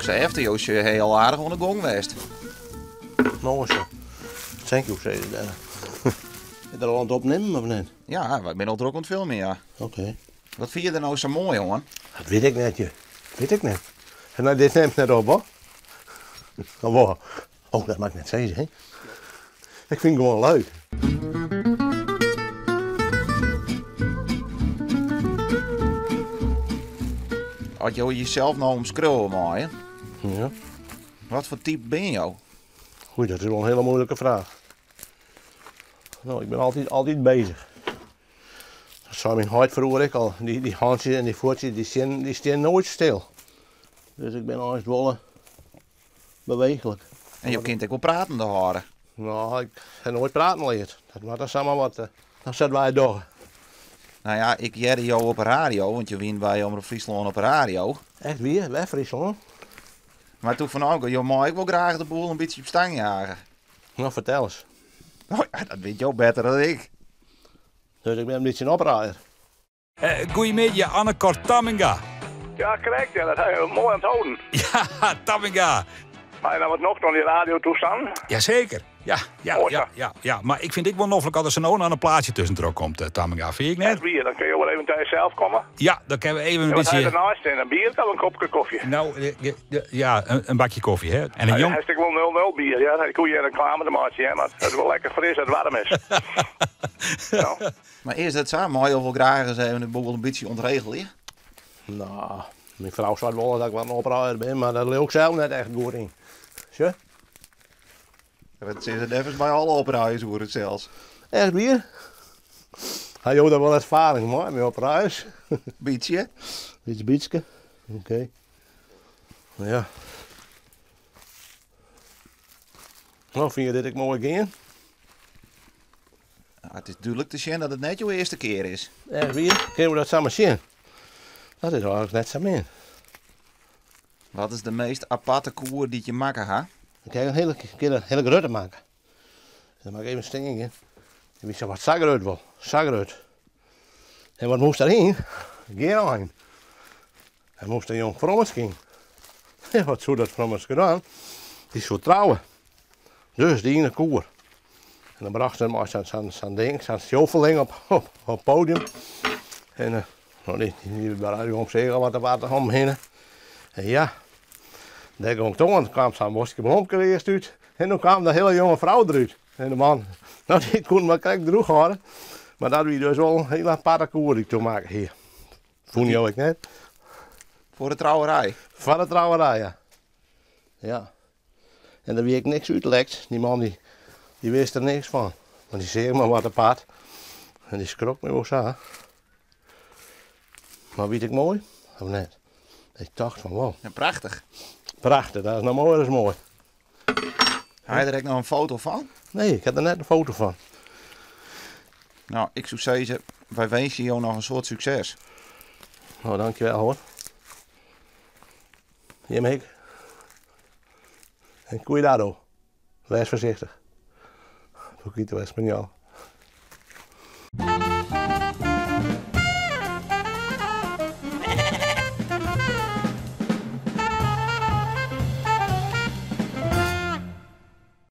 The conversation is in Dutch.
ik zei even, Joost, je heel aardig aan de gong geweest. Nou zo. Thank you, zei je daar. Is er al aan het opnemen of niet? Ja, ik ben al druk aan het filmen, ja. Oké. Wat vind je er nou zo mooi, jongen? Dat weet ik net, je. Weet ik net. En nou, dit neemt net op, hoor. Oh, dat mag ik net zeggen, hè. Ik vind het gewoon leuk. Had je jezelf nou omschreeuwen, mooi, hè? Ja. Wat voor type ben je jou? Goed, dat is wel een hele moeilijke vraag. Nou, ik ben altijd bezig. Dat zei mijn hart vroeger ik al. Die handjes en die voetjes, die staan nooit stil. Dus ik ben altijd wel bewegelijk. En je kind ook wel pratende horen. Nou, ik heb nooit praten geleerd. Dat was allemaal wat. Dan zetten wij door. Nou ja, ik jerde jou op de radio, want je wint bij Omroep Friesland op de radio. Echt weer? Bij Friesland? Maar toen van ook, je mag ik wel graag de boel een beetje op stang jagen. Nou, vertel eens. Nou ja, dat weet je ook beter dan ik. Dus ik ben een beetje een opraader. Goedemiddag, Annekort Tamminga. Ja, correct. Ja, dat heb je mooi aan het houden. Ja, Tamminga. Maar dan wat nog dan die radiotoestand. Jazeker. Mooi, Ja. Maar ik vind het wel noffelijk als er nou aan een plaatje tussen komt, Tamminga. Vind je Echt net? bier, dan kun je wel even thuis zelf komen. Ja, dan kunnen we even een En wat heb je beetje... ernaast in? Een bier of een kopje koffie? Nou, ja, een bakje koffie, hè. En een jong... Hij is wel 0-0 bier, ja. Dan kun je een reclame maken, hè. Maar het is wel lekker fris en warm is. Nou, Maar eerst dat zo, mag je wel graag eens even de boel een beetje ontregelen. Nou, mijn vrouw zei wel dat ik wat een opraader ben, maar dat leuk zelf net echt goed in. Zo? Dat is het even bij alle opruiers hoe het zelfs. Echt weer? Hij had daar wel ervaring mee, met opraaiers. Beetje. Bietje. Oké. Ja. Nou, vind je dit ik mooi gaan? Nou, het is duidelijk te zien dat het net jouw eerste keer is. Echt weer? Kunnen we dat samen zien? Dat is eigenlijk net zo min. Wat is de meest aparte koer die je maken ha? Ik kan een hele grote maken. Dan maak ik even een sting in. En ik zeg wat zagrut wel. Zagrut. En wat moest daarin? Geen aan. Hij moest een jong vrommers ging. En wat zou dat vrommers gedaan? Die zou trouwen. Dus die in de koer. En dan bracht ze hem als zo'n ding, zo'n shoveling op het podium. En nou, die bereidde om zeggen wat er water omheen. En ja, daar ging toen, dan kwam zo'n bosje bloemke eerst uit. En toen kwam de hele jonge vrouw eruit. En de man, nou die kon maar kijk droeg houden. Maar dat was dus wel een hele aparte koer die ik toen maakte hier. Vond je ook net? Voor de trouwerij. Van de trouwerij, ja. Ja. En daar wie ik niks uitlekt. Die man die wist er niks van. Want die zei maar wat apart. En die schrok me wel zo. Maar weet ik mooi? Of net? Ik dacht van wow. Ja, prachtig. Prachtig, dat is nog mooier dan mooi. Heb je er ook nog een foto van? Nee, ik heb er net een foto van. Nou, ik zou zeggen, wij wensen jou nog een soort succes. Nou, dankjewel hoor. Jim Hik. En cuidado. Wees voorzichtig. Poquito español.